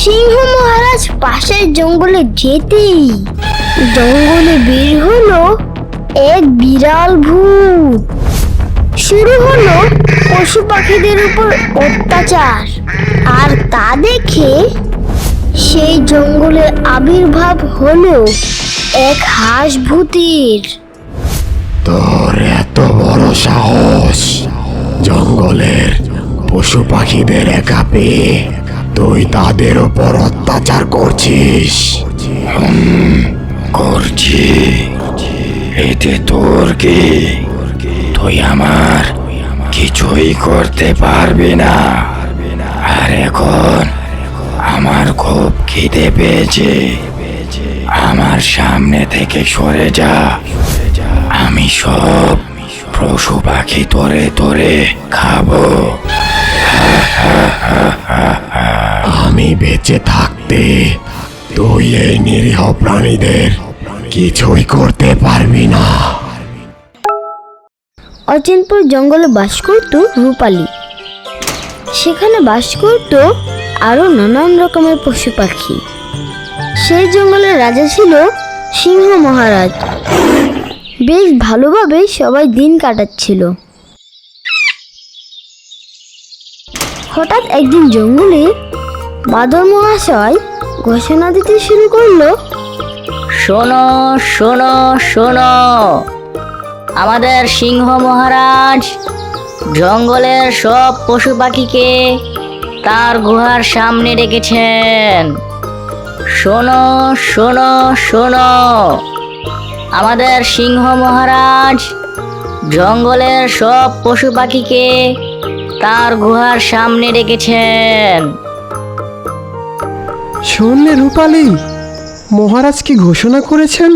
সিংহ মহারাজ পাশের জঙ্গলে যেতেই জঙ্গলে বের হলো এক বিরাল ভূত। শুরু হলো পশু পাখিদের উপর অত্যাচার, আর তা দেখে সেই জঙ্গলে আবির্ভাব হলো এক হাঁস ভূতের। তোর এত বড় সাহস, জঙ্গলের পশু পাখিদের একা পেয়ে তুই তাদের উপর অত্যাচার করছিস? করছি, এতে তোর কি? তুই আমার কিছুই করতে পারবি না। আর এখন আমার খুব খিদে পেয়েছে, আমার সামনে থেকে সরে যা। আমি সব পশু পাখি তোরে তোরে খাবো। আমি বেঁচে থাকতে তুই এই নিরীহ প্রাণীদের কিছুই করতে পারবি না। অচিনপুর জঙ্গলে বাস করত রূপালী। সেখানে বাস করত আরো নানান রকমের পশু পাখি। সেই জঙ্গলের রাজা ছিল সিংহ মহারাজ। বেশ ভালোভাবে সবাই দিন কাটাচ্ছিল। হঠাৎ একদিন জঙ্গলে বাদর মহাশয় ঘোষণা দিতে শুরু করলো, শোনো শোনো শোনো, আমাদের সিংহ মহারাজ জঙ্গলের সব পশু পাখিকে তার গুহার সামনে রেখেছেন। শোনো শোনো শোনো, আমাদের সিংহ মহারাজ জঙ্গলের সব পশু পাখিকে তার গুহার সামনে রেখেছেন। শুনলে রূপালী, মহারাজ কি ঘোষণা করেছেন?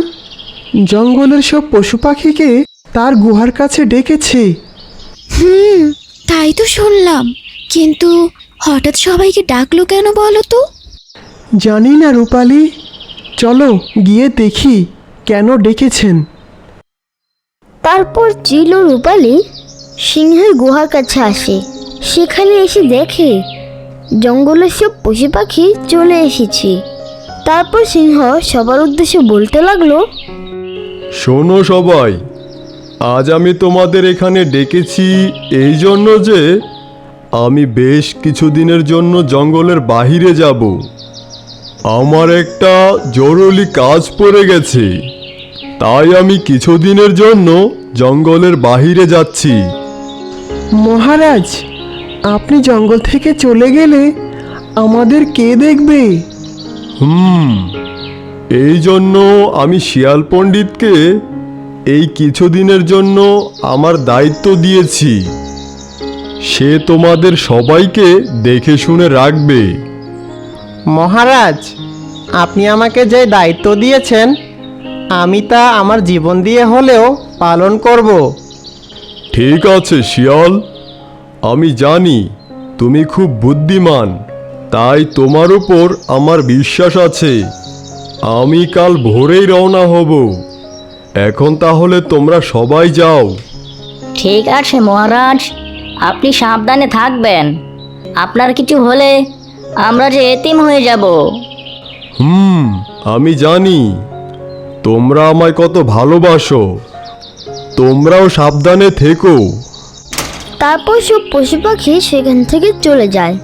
জঙ্গলের সব পশু পাখিকে তার গুহার কাছে ডেকেছে। তাই তো শুনলাম, কিন্তু হঠাৎ সবাইকে ডাকলো কেন বলো তো? জানি না রূপালী, চলো গিয়ে দেখি কেন ডেকেছেন। তারপর চিল ও রূপালী সিংহের গুহার কাছে আসে। সেখানে এসে দেখে জঙ্গলের সব পশু পাখি চলে এসেছে। তারপর সিংহ সবার উদ্দেশ্যে বলতে লাগলো, শোনো সবাই, আজ আমি তোমাদের এখানে ডেকেছি এই জন্য যে আমি বেশ কিছুদিনের জন্য জঙ্গলের বাহিরে যাব। আমার একটা জরুরি কাজ পড়ে গেছে, তাই আমি কিছুদিনের জন্য জঙ্গলের বাহিরে যাচ্ছি। মহারাজ, আপনি জঙ্গল থেকে চলে গেলে আমাদের কে দেখবে? এই জন্য আমি শিয়াল পণ্ডিতকে এই কিছুদিনের জন্য আমার দায়িত্ব দিয়েছি। সে তোমাদের সবাইকে দেখে শুনে রাখবে। মহারাজ, আপনি আমাকে যে দায়িত্ব দিয়েছেন আমি তা আমার জীবন দিয়ে হলেও পালন করব। ঠিক আছে শিয়াল, আমি জানি তুমি খুব বুদ্ধিমান, তাই তোমার উপর আমার বিশ্বাস আছে। আমি কাল ভোরেই রওনা হব। এখন তাহলে তোমরা সবাই যাও। ঠিক আছে মহারাজ, আপনি সাবধানে থাকবেন। আপনার কিছু হলে আমরা যে এতিম হয়ে যাব। আমি জানি তোমরা আমায় কত ভালোবাসো। তোমরাও সাবধানে থেকো। তারপর সব পশু পাখি সেখান থেকে চলে যায়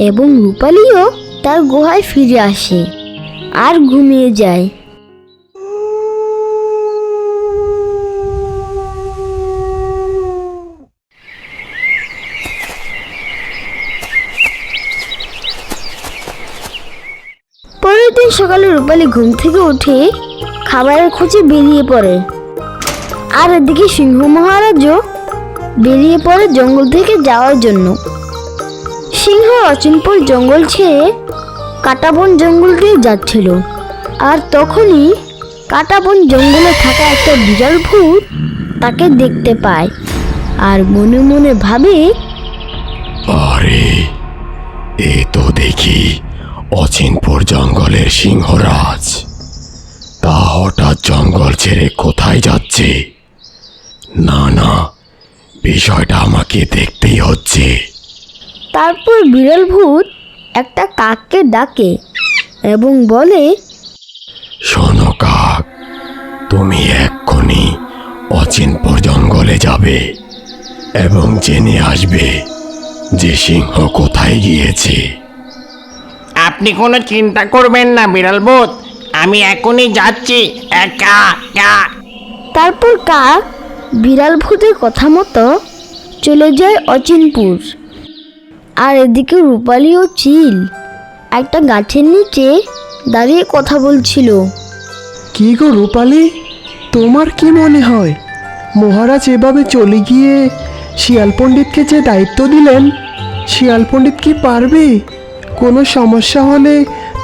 এবং রূপালীও তার গুহায় ফিরে আসে আর ঘুমিয়ে যায়। পরের দিন সকালে রূপালী ঘুম থেকে উঠে খাবারের খোঁজে বেরিয়ে পড়ে। আর এদিকে সিংহ মহারাজও বেরিয়ে পড়ে জঙ্গল থেকে যাওয়ার জন্য। সিংহ অচিনপুর জঙ্গল ছেড়ে কাটাবন জঙ্গল দিয়ে যাচ্ছিল। আর তখনই কাটাবন জঙ্গলে থাকা একটা বিড়াল ভূত তাকে দেখতে পায় আর মনে মনে ভাবে, আরে এ তো দেখি অচিনপুর জঙ্গলের সিংহরাজ। তা হঠাৎ জঙ্গল ছেড়ে কোথায় যাচ্ছে? না না, বিষয়টা আমাকে দেখতেই হচ্ছে। তারপর বিড়াল ভূত একটা কাককে ডাকে এবং বলে, শোনো কাক, তুমি এক্ষুনি অচিনপুর জঙ্গলে যাবে এবং জেনে আসবে যে সিংহ কোথায় গিয়েছে। আপনি কোনো চিন্তা করবেন না বিড়াল ভূত, আমি এখনই যাচ্ছি। কা কা। তারপর কাক বিড়াল ভূতের কথা মতো চলে যায় অচিনপুর। আর এদিকে রূপালী ও চিল একটা গাছের নিচে দাঁড়িয়ে কথা বলছিল। কি গো রূপালী, তোমার কি মনে হয় মহারাজ এভাবে চলে গিয়ে শিয়াল পণ্ডিতকে যে দায়িত্ব দিলেন, শিয়াল পণ্ডিত কি পারবে কোনো সমস্যা হলে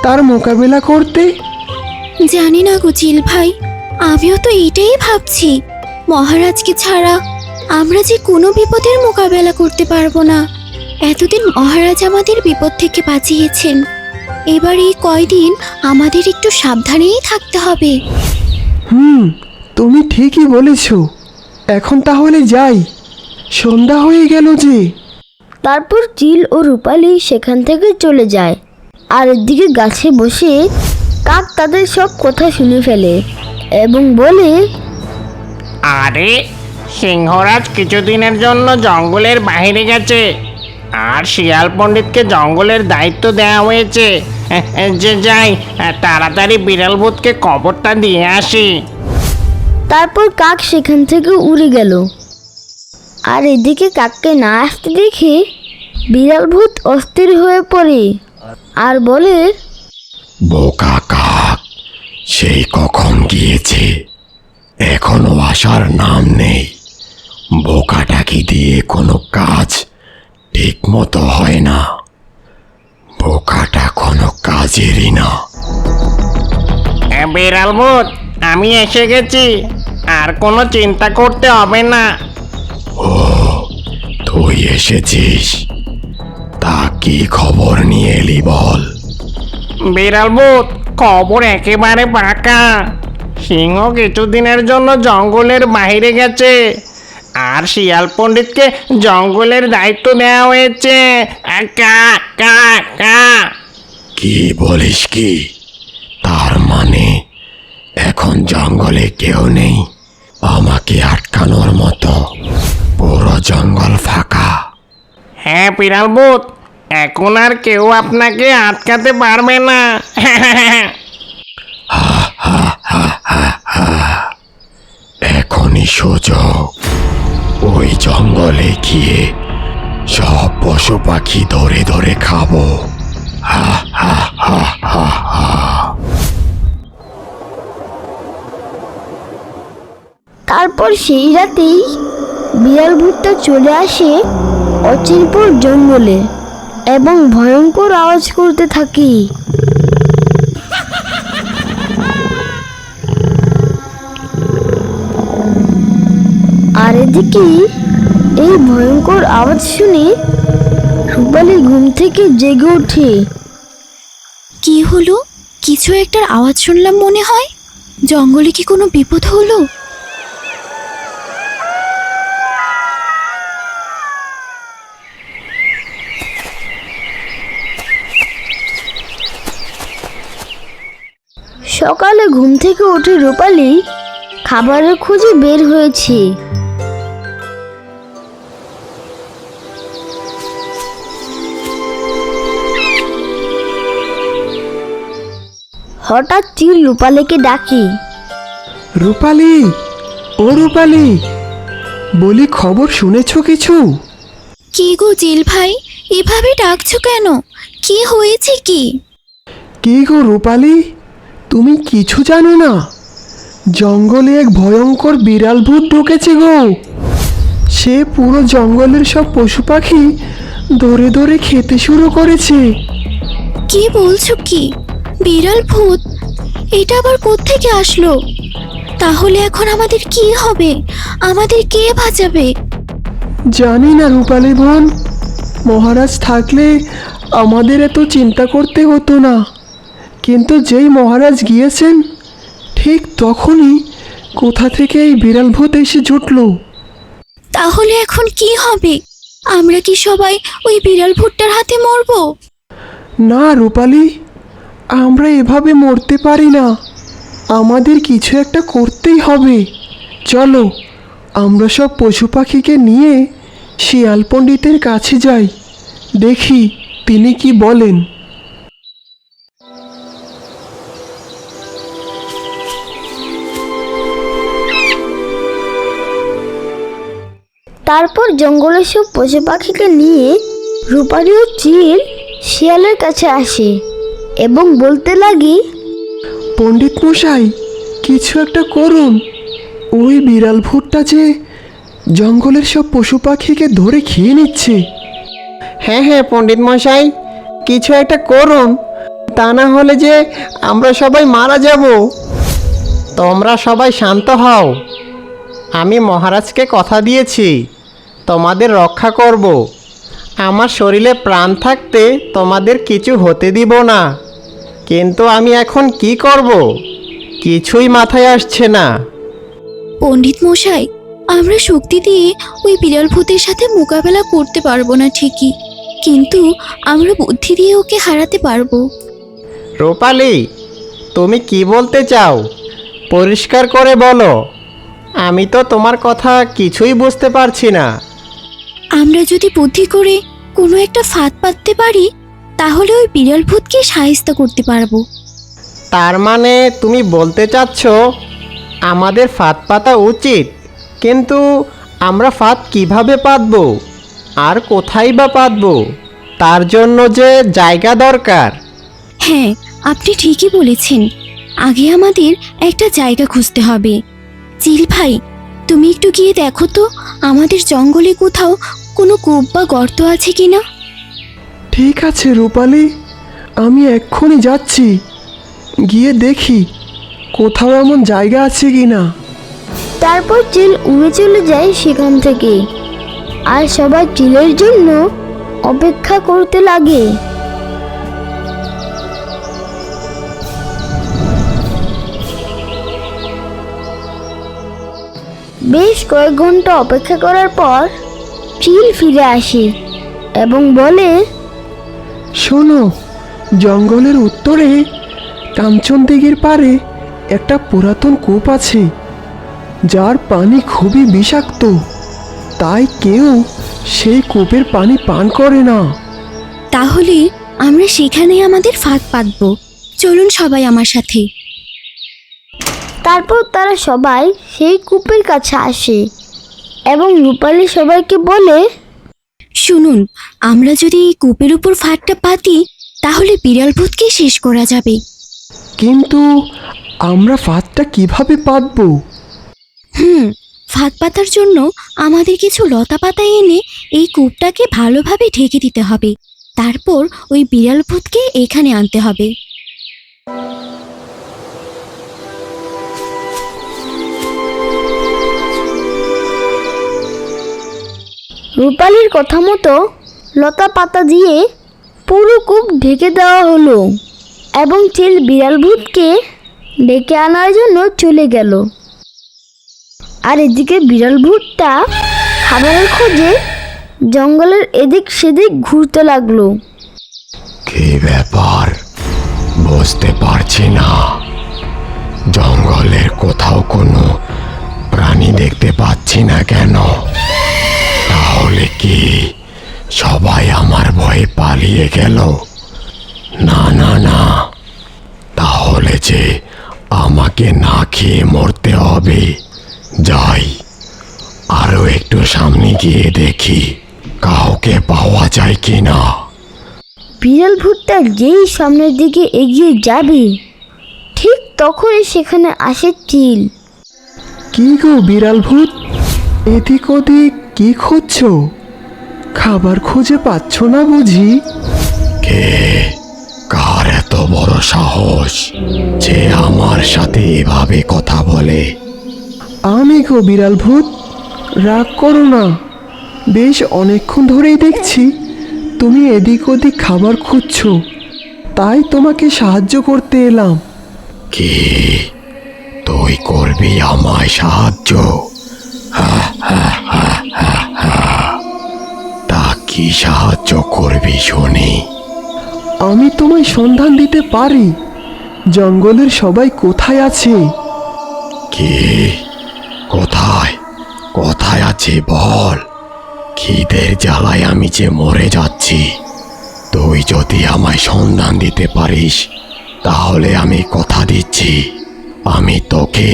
তার মোকাবিলা করতে? জানি না গো চিল ভাই, আমিও তো এটাই ভাবছি। মহারাজকে ছাড়া আমরা যে কোনো বিপদের মোকাবেলা করতে পারবো না। এতদিন মহারাজ আমাদের বিপদ থেকে বাঁচিয়েছেন, এবার এই কয়দিন আমাদের একটু সাবধানেই থাকতে হবে। তুমি ঠিকই বলেছ। এখন তাহলে যাই, সন্ধ্যা হয়ে গেল যে। তারপর চিল ও রূপালী সেখান থেকে চলে যায়। আর এদিকে গাছে বসে কাক তাদের সব কথা শুনে ফেলে এবং বলে, আরে, সিংহরাজ কিছুদিনের জন্য জঙ্গলের বাইরে গেছে আর শিয়াল পণ্ডিতকে জঙ্গলের দায়িত্ব দেওয়া হয়েছে। যে যাই, তাড়াতাড়ি বিড়াল ভূতকে খবরটা দিয়ে আসি। তারপর কাক সেখান থেকে উড়ে গেল। আর এদিকে কাককে না আসতে দেখে বিড়াল ভূত অস্থির হয়ে পড়ে আর বলে, বোকা কাক, সেই কখন গিয়েছে, এখনো আসার নাম নেই। বোকাটাকে দিয়ে কোনো কাজ ঠিক মতো হয় না। বোকাটা কোনো কাজেরই না। বিড়াল ভূত, আমি এসে গেছি, আর কোনো চিন্তা করতে হবে না। তুই এসেছিস, তা কি খবর নিয়ে এলি বল। বিড়াল ভূত, খবর একেবারে পাকা। সিংহ কিছুদিনের জন্য জঙ্গলের বাইরে গেছে আর শিয়াল পণ্ডিতকে জঙ্গলের দায়িত্ব দেওয়া হয়েছে। কা কা কা। কি বলিস কি? তার মানে এখন জঙ্গলে কেউ নেই আমাকে আটকানোর মতো? পুরো জঙ্গল ফাঁকা। হ্যাঁ বিড়াল ভূত, এখন আর কেউ আপনাকে আটকাতে পারবে না। এখনই সুযোগ। ওই জঙ্গলে গিয়ে সব পশু পাখি ধরে ধরে খাবো। হা হা হা হা হা। তারপর সেই রাতেই বিড়াল ভূতটা চলে আসে অচিনপুর জঙ্গলে এবং ভয়ঙ্কর আওয়াজ করতে থাকে। আর এদিকে এই ভয়ঙ্কর আওয়াজ শুনে রূপালী ঘুম থেকে জেগে ওঠে। কি হলো? কিছু একটার আওয়াজ শুনলাম মনে হয়। জঙ্গলে কি কোনো বিপদ হলো? সকালে ঘুম থেকে উঠে রূপালী খাবারের খোঁজে বের হয়েছে। হঠাৎ চিল রূপালীকে ডাকে। রূপালী, ও রূপালী, বলি খবর শুনেছ কিছু? কি গো চিল ভাই, এভাবে ডাকছো কেন? কি হয়েছে কি? কি গো রূপালী, তুমি কিছু জানো না? জঙ্গলে এক ভয়ঙ্কর বিড়াল ভূত ঢুকেছে গো। সে পুরো জঙ্গলের সব পশু পাখি ধরে ধরে খেতে শুরু করেছে। কি বলছো কি? বিড়াল ভূত? এটা আবার কোত্থেকে আসলো? তাহলে এখন আমাদের কি হবে? আমাদের কে বাঁচাবে? জানি না রূপালী বোন, মহারাজ থাকলে আমাদের এত চিন্তা করতে হতো না। কিন্তু যেই মহারাজ গিয়েছেন ঠিক তখনই কোথা থেকে এই বিড়াল ভূত এসে জুটল। তাহলে এখন কি হবে? আমরা কি সবাই ওই বিড়াল ভূতটার হাতে মরবো? না রূপালি, আমরা এভাবে মরতে পারি না। আমাদের কিছু একটা করতেই হবে। চলো আমরা সব পশু পাখিকে নিয়ে শিয়াল পণ্ডিতের কাছে যাই, দেখি তিনি কি বলেন। তারপর জঙ্গলের সব পশু পাখিকে নিয়ে রূপালী ও চিল শিয়ালের কাছে আসে এবং বলতে লাগে, পণ্ডিত মশাই, কিছু একটা করুন। ওই বিড়াল ভূতটা যে জঙ্গলের সব পশু পাখিকে ধরে খেয়ে নিচ্ছে। হ্যাঁ হ্যাঁ পণ্ডিত মশাই, কিছু একটা করুন, তা না হলে যে আমরা সবাই মারা যাব। তোমরা সবাই শান্ত হও। আমি মহারাজকে কথা দিয়েছি তোমাদের রক্ষা করব। আমার শরীরে প্রাণ থাকতে তোমাদের কিছু হতে দিব না। কিন্তু আমি এখন কি করব কিছুই মাথায় আসছে না। পণ্ডিত মশাই, আমরা শক্তি দিয়ে ওই বিড়াল ভূতের সাথে মোকাবেলা করতে পারবো না ঠিকই, কিন্তু আমরা বুদ্ধি দিয়ে ওকে হারাতে পারবো। রূপালী, তুমি কি বলতে চাও? পরিষ্কার করে বলো, আমি তো তোমার কথা কিছুই বুঝতে পারছি না। আমরা যদি বুদ্ধি করে কোনো একটা ফাঁদ পাততে পারি, তাহলে ওই বিড়াল ভূতকে সাহায্য করতে পারবো। তার মানে তুমি বলতে চাচ্ছ আমাদের ফাঁদ পাতা উচিত, কিন্তু আমরা ফাঁদ কিভাবে পাতবো আর কোথায় বা পাতবো? তার জন্য যে জায়গা দরকার। হ্যাঁ, আপনি ঠিকই বলেছেন। আগে আমাদের একটা জায়গা খুঁজতে হবে। চিল ভাই, তুমি একটু গিয়ে দেখো তো আমাদের জঙ্গলে কোথাও কোনো কূপ বা গর্ত আছে কিনা। ঠিক আছে রূপালী, আমি এক্ষুনি যাচ্ছি, গিয়ে দেখি কোথাও এমন জায়গা আছে কি না। তারপর চিল উড়ে চলে যায় সেখান থেকে, আর সবাই চিলের জন্য অপেক্ষা করতে লাগে। বেশ কয়েক ঘন্টা অপেক্ষা করার পর চিল ফিরে আসে এবং বলে, শোনো, জঙ্গলের উত্তরে কাঞ্চন দিঘির পাড়ে একটা পুরাতন কূপ আছে, যার পানি খুবই বিষাক্ত, তাই কেউ সেই কূপের পানি পান করে না। তাহলে আমরা সেখানে আমাদের ফাঁদ পাতবো। চলুন সবাই আমার সাথে। তারপর তারা সবাই সেই কূপের কাছে আসে এবং রূপালী সবাইকে বলে, শুনুন, আমরা যদি এই কূপের উপর ফাঁদটা পাতি, তাহলে বিড়াল ভূতকে শেষ করা যাবে। কিন্তু আমরা ফাঁদটা কিভাবে পাতবো? ফাঁদ পাতার জন্য আমাদের কিছু লতা পাতা এনে এই কূপটাকে ভালোভাবে ঢেকে দিতে হবে। তারপর ওই বিড়াল ভূতকে এখানে আনতে হবে। রূপালীর কথা মতো লতা পাতা দিয়ে পুরো কূপ ঢেকে দেওয়া হলো এবং চিল বিড়াল ভূতকে ডেকে আনার জন্য চলে গেল। আর এদিকে বিড়াল ভূতটা খাবারের খোঁজে জঙ্গলের এদিক সেদিক ঘুরতে লাগলো। কি ব্যাপার বুঝতে পারছি না, জঙ্গলের কোথাও কোনো প্রাণী দেখতে পাচ্ছি না কেন? তাহলে কি সবাই আমার ভয়ে পালিয়ে গেল? না না না, তাহলে যে আমাকে না খেয়ে মরতে হবে। যাই, আরো একটু সামনে গিয়ে দেখি কাউকে পাওয়া যায় কিনা। বিড়াল ভূতটা যেই সামনের দিকে এগিয়ে যাবে, ঠিক তখনই সেখানে আসে চিল। কি গো বিড়াল ভূত, এদিক ওদিক কি খুঁজছো? খাবার খুঁজে পাচ্ছ না বুঝি? কে, কার এত বড় সাহস যে আমার সাথে এভাবে কথা বলে? আমি গো বিড়াল ভূত, রাগ করো না। বেশ অনেকক্ষণ ধরেই দেখছি তুমি এদিক ওদিক খাবার খুঁজছো, তাই তোমাকে সাহায্য করতে এলাম। কি তুই করবি আমায় সাহায্য? তা কি সাহায্য করবি শুনি? আমি তোমায় সন্ধান দিতে পারি জঙ্গলের সবাই কোথায় আছে। কি? কোথায়? কোথায় আছে বল? খিদের জ্বালায় আমি যে মরে যাচ্ছি। তুই যদি আমায় সন্ধান দিতে পারিস তাহলে আমি কথা দিচ্ছি আমি তোকে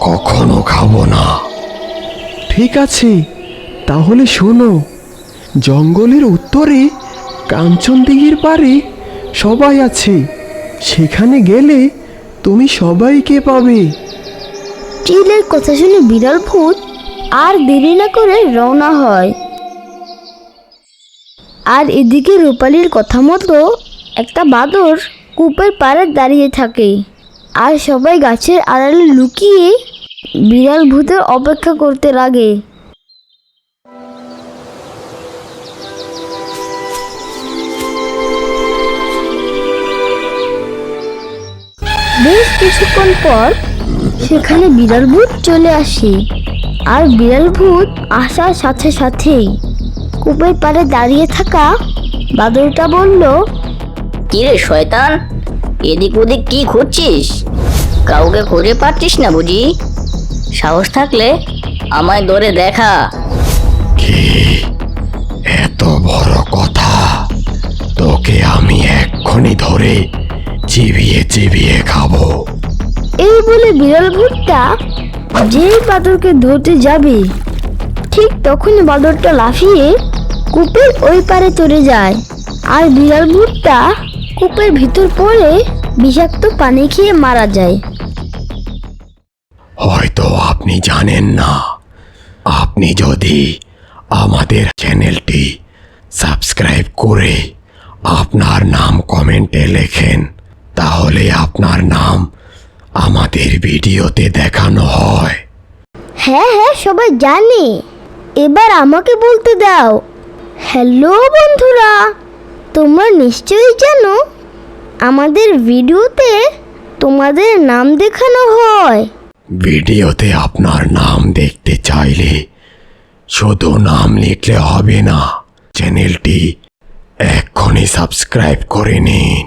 কখনো খাবো না। ঠিক আছে, তাহলে শোনো, জঙ্গলের উত্তরে কাঞ্চনদিঘির পারে সবাই আছে, সেখানে গেলে তুমি সবাইকে পাবে। চিলের কথা শুনে বিড়াল ভূত আর দেরি না করে রওনা হয়। আর এদিকে রূপালীর কথা মতো একটা বাদর কূপের পাড়ে দাঁড়িয়ে থাকে, আর সবাই গাছের আড়ালে লুকিয়ে বিড়াল ভূতের অপেক্ষা করতে লাগে। বেশ কিছুক্ষণ পর সেখানে বিড়াল ভূত চলে আসে, আর বিড়াল ভূত আসার সাথে সাথেই কূপের পাড়ে দাঁড়িয়ে থাকা বাদরটা বলল, কি রে শয়তান, এদিক ওদিক কি খুঁজছিস? কাউকে খুঁজে পাচ্ছিস না বুঝি? সাহস থাকলে আমায় ধরে দেখা। কি? এত বড় কথা? তোকে আমি এক্ষুনি ধরে চিবিয়ে চিবিয়ে খাবো। এই বলে বিড়াল ভূতটা যেই বাদরকে ধরতে যাবে ঠিক তখনই বাদরটা লাফিয়ে কূপের ওই পারে চলে যায়, আর বিড়াল ভূতটা কূপের ভিতর পড়ে বিষাক্ত পানি খেয়ে মারা যায়। হয়তো আপনি জানেন না, আপনি যদি আমাদের চ্যানেলটি সাবস্ক্রাইব করে আপনার নাম কমেন্টে লেখেন তাহলে আপনার নাম আমাদের ভিডিওতে দেখানো হয়। হ্যাঁ হ্যাঁ, সবাই জানে। এবার আমাকে বলতে দাও। হ্যালো বন্ধুরা, তোমরা নিশ্চয়ই জানো আমাদের ভিডিওতে তোমাদের নাম দেখানো হয়। ভিডিওতে আপনার নাম দেখতে চাইলে শুধু নাম লিখলে হবে না, চ্যানেলটি এক্ষুনি সাবস্ক্রাইব করে নিন।